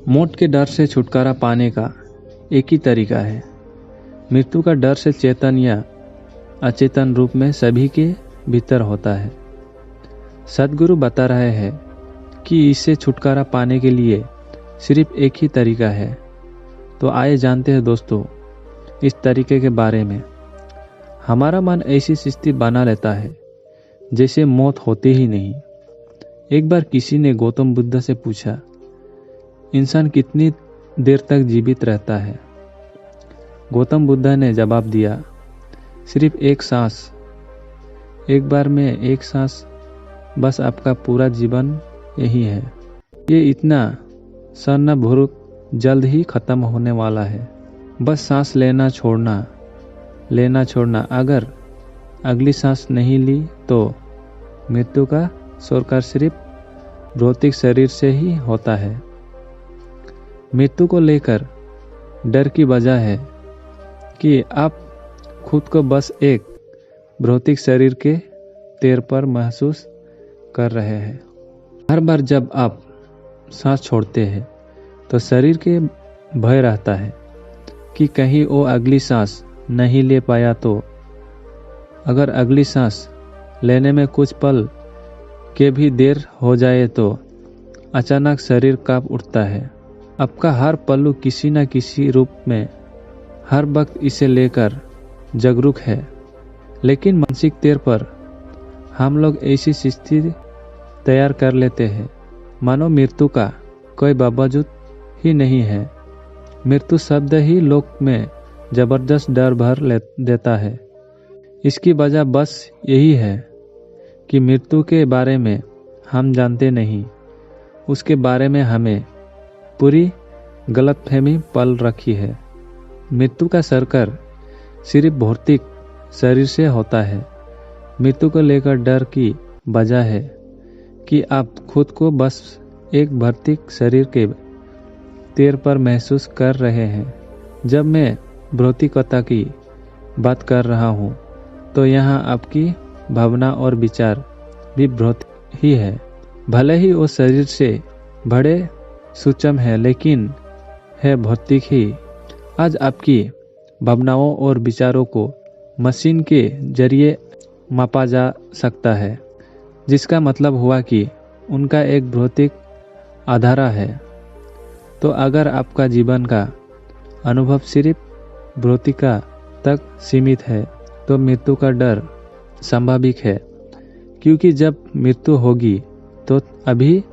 मौत के डर से छुटकारा पाने का एक ही तरीका है। मृत्यु का डर से चेतन या अचेतन रूप में सभी के भीतर होता है। सद्गुरु बता रहे हैं कि इससे छुटकारा पाने के लिए सिर्फ एक ही तरीका है। तो आइए जानते हैं दोस्तों इस तरीके के बारे में। हमारा मन ऐसी स्थिति बना लेता है जैसे मौत होती ही नहीं। एक बार किसी ने गौतम बुद्ध से पूछा, इंसान कितनी देर तक जीवित रहता है? गौतम बुद्ध ने जवाब दिया, सिर्फ एक सांस। एक बार में एक सांस, बस आपका पूरा जीवन यही है। ये इतना सन्नाभुरुक जल्द ही खत्म होने वाला है। बस सांस लेना छोड़ना। अगर अगली सांस नहीं ली तो मृत्यु का स्वीकार सिर्फ भौतिक शरीर से ही होता है। मृत्यु को लेकर डर की वजह है कि आप खुद को बस एक भौतिक शरीर के तौर पर महसूस कर रहे हैं। हर बार जब आप सांस छोड़ते हैं तो शरीर के भय रहता है कि कहीं वो अगली सांस नहीं ले पाया तो। अगर अगली सांस लेने में कुछ पल के भी देर हो जाए तो अचानक शरीर कांप उठता है। आपका हर पल्लू किसी न किसी रूप में हर वक्त इसे लेकर जागरूक है। लेकिन मानसिक तौर पर हम लोग ऐसी स्थिति तैयार कर लेते हैं मानो मृत्यु का कोई बावजूद ही नहीं है। मृत्यु शब्द ही लोक में जबरदस्त डर भर देता है। इसकी वजह बस यही है कि मृत्यु के बारे में हम जानते नहीं। उसके बारे में हमें पूरी गलतफहमी पल रखी है। मृत्यु का सर्कर सिर्फ भौतिक शरीर से होता है। मृत्यु को लेकर डर की वजह है कि आप खुद को बस एक भौतिक शरीर के तौर पर महसूस कर रहे हैं। जब मैं भौतिकता की बात कर रहा हूँ तो यहाँ आपकी भावना और विचार भी भौतिक ही है। भले ही वो शरीर से बड़े सूक्ष्म है लेकिन है भौतिक ही। आज आपकी भावनाओं और विचारों को मशीन के जरिए मापा जा सकता है, जिसका मतलब हुआ कि उनका एक भौतिक आधार है। तो अगर आपका जीवन का अनुभव सिर्फ भौतिकता तक सीमित है तो मृत्यु का डर स्वाभाविक है, क्योंकि जब मृत्यु होगी तो अभी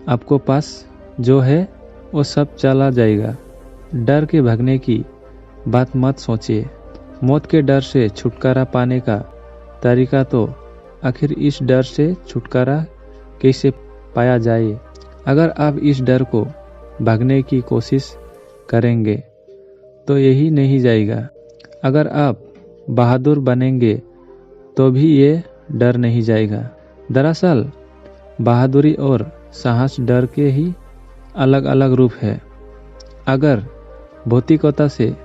आपको पास जो है वो सब चला जाएगा। डर के भागने की बात मत सोचिए। मौत के डर से छुटकारा पाने का तरीका तो आखिर इस डर से छुटकारा कैसे पाया जाए? अगर आप इस डर को भागने की कोशिश करेंगे तो यही नहीं जाएगा। अगर आप बहादुर बनेंगे तो भी ये डर नहीं जाएगा। दरअसल बहादुरी और साहस डर के ही अलग अलग रूप है। अगर भौतिकता से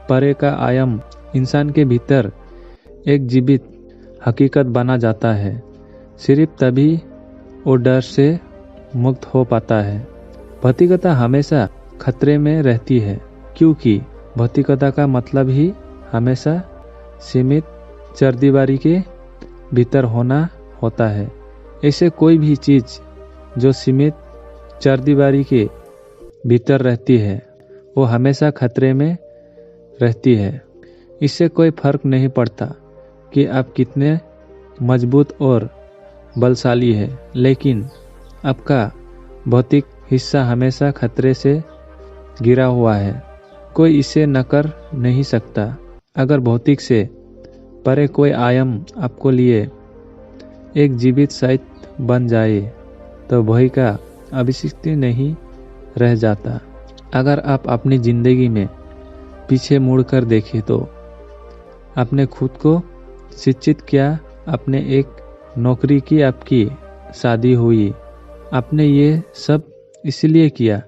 परे का आयाम इंसान के भीतर एक जीवित हकीकत बना जाता है, सिर्फ तभी वो डर से मुक्त हो पाता है। भौतिकता हमेशा खतरे में रहती है, क्योंकि भौतिकता का मतलब ही हमेशा सीमित चरदीवारी के भीतर होना होता है। ऐसे कोई भी चीज़ जो सीमित चरदीवारी के भीतर रहती है वो हमेशा खतरे में रहती है। इससे कोई फर्क नहीं पड़ता कि आप कितने मजबूत और बलशाली है, लेकिन आपका भौतिक हिस्सा हमेशा खतरे से घिरा हुआ है। कोई इसे नकार नहीं सकता। अगर भौतिक से परे कोई आयाम आपको लिए एक जीवित साहित्य बन जाए तो भय का अभिव्यक्ति नहीं रह जाता। अगर आप अपनी जिंदगी में पीछे मुड़कर देखें तो आपने खुद को शिक्षित किया, आपने एक नौकरी की, आपकी शादी हुई। आपने ये सब इसलिए किया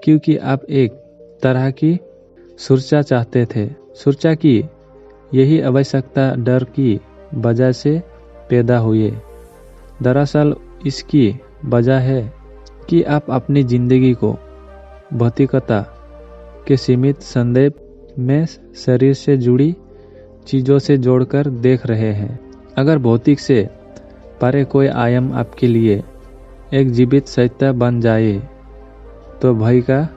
क्योंकि आप एक तरह की सुरक्षा चाहते थे। सुरक्षा की यही आवश्यकता डर की वजह से पैदा हुई। दरअसल इसकी वजह है कि आप अपनी जिंदगी को भौतिकता के सीमित संदर्भ में शरीर से जुड़ी चीज़ों से जोड़कर देख रहे हैं। अगर भौतिक से परे कोई आयाम आपके लिए एक जीवित सत्य बन जाए तो भय का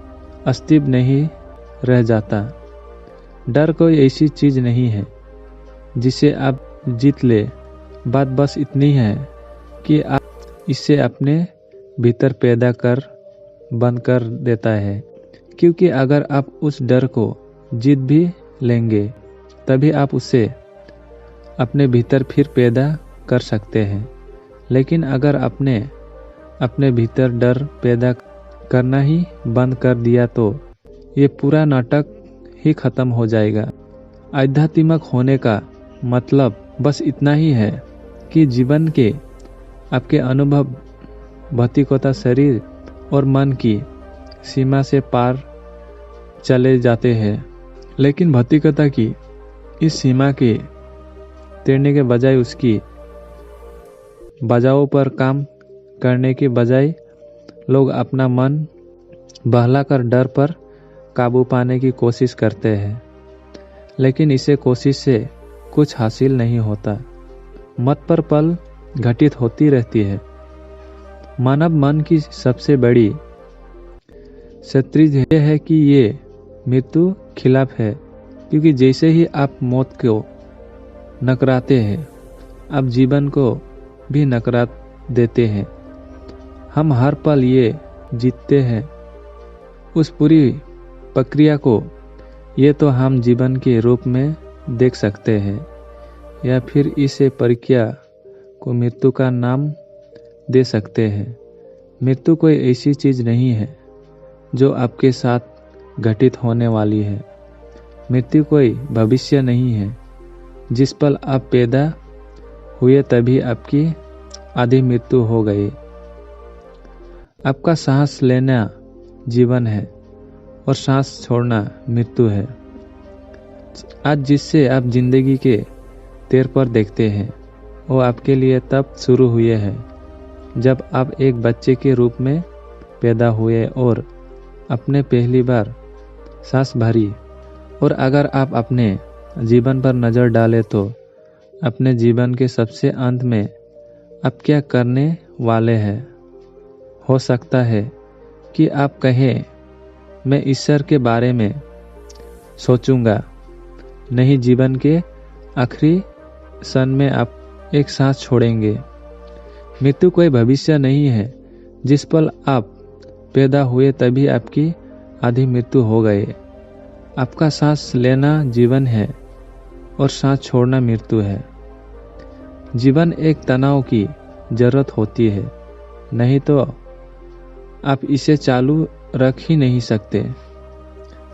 अस्तित्व नहीं रह जाता। डर कोई ऐसी चीज़ नहीं है जिसे आप जीत ले। बात बस इतनी है कि आप इसे अपने भीतर पैदा कर बंद कर देता है, क्योंकि अगर आप उस डर को जीत भी लेंगे तभी आप उसे अपने भीतर फिर पैदा कर सकते हैं। लेकिन अगर आपने अपने भीतर डर पैदा करना ही बंद कर दिया तो ये पूरा नाटक ही खत्म हो जाएगा। आध्यात्मिक होने का मतलब बस इतना ही है कि जीवन के आपके अनुभव भौतिकता शरीर और मन की सीमा से पार चले जाते हैं। लेकिन भौतिकता की इस सीमा के तैरने के बजाय उसकी बाधाओं पर काम करने के बजाय लोग अपना मन बहलाकर डर पर काबू पाने की कोशिश करते हैं। लेकिन इसे कोशिश से कुछ हासिल नहीं होता। मत पर पल घटित होती रहती है। मानव मन की सबसे बड़ी शत्रु यह है कि ये मृत्यु खिलाफ है, क्योंकि जैसे ही आप मौत को नकराते हैं आप जीवन को भी नकरा देते हैं। हम हर पल ये जीतते हैं उस पूरी प्रक्रिया को। ये तो हम जीवन के रूप में देख सकते हैं, या फिर इसे प्रक्रिया को मृत्यु का नाम दे सकते हैं। मृत्यु कोई ऐसी चीज़ नहीं है जो आपके साथ घटित होने वाली है। मृत्यु कोई भविष्य नहीं है। जिस पल आप पैदा हुए तभी आपकी आधी मृत्यु हो गई। आपका सांस लेना जीवन है और सांस छोड़ना मृत्यु है। आज जिससे आप जिंदगी के तेर पर देखते हैं वो आपके लिए तब शुरू हुए हैं जब आप एक बच्चे के रूप में पैदा हुए और अपने पहली बार सांस भरी। और अगर आप अपने जीवन पर नज़र डालें तो अपने जीवन के सबसे अंत में आप क्या करने वाले हैं। हो सकता है कि आप कहें मैं ईश्वर के बारे में सोचूंगा। नहीं, जीवन के आखिरी क्षण में आप एक सांस छोड़ेंगे। मृत्यु कोई भविष्य नहीं है। जिस पल आप पैदा हुए तभी आपकी आधी मृत्यु हो गई। आपका सांस लेना जीवन है और सांस छोड़ना मृत्यु है। जीवन एक तनाव की जरूरत होती है, नहीं तो आप इसे चालू रख ही नहीं सकते।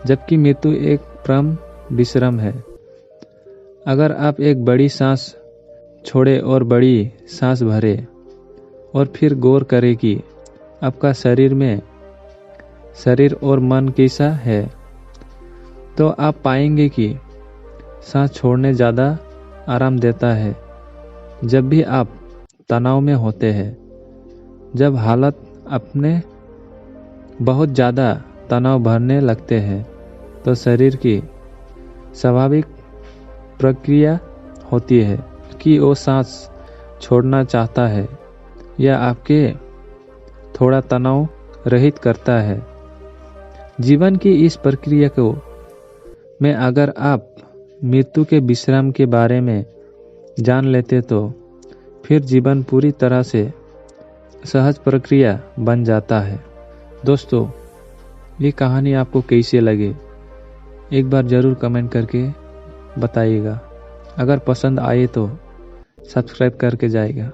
जबकि मृत्यु एक परम विश्राम है। अगर आप एक बड़ी सांस छोड़े और बड़ी सांस भरे और फिर गौर करें कि आपका शरीर और मन कैसा है, तो आप पाएंगे कि सांस छोड़ने ज़्यादा आराम देता है। जब भी आप तनाव में होते हैं, जब हालत अपने बहुत ज़्यादा तनाव भरने लगते हैं, तो शरीर की स्वाभाविक प्रक्रिया होती है कि वो सांस छोड़ना चाहता है या आपके थोड़ा तनाव रहित करता है। जीवन की इस प्रक्रिया को में अगर आप मृत्यु के विश्राम के बारे में जान लेते तो फिर जीवन पूरी तरह से सहज प्रक्रिया बन जाता है। दोस्तों, ये कहानी आपको कैसी लगी एक बार ज़रूर कमेंट करके बताइएगा। अगर पसंद आए तो सब्सक्राइब करके जाइएगा।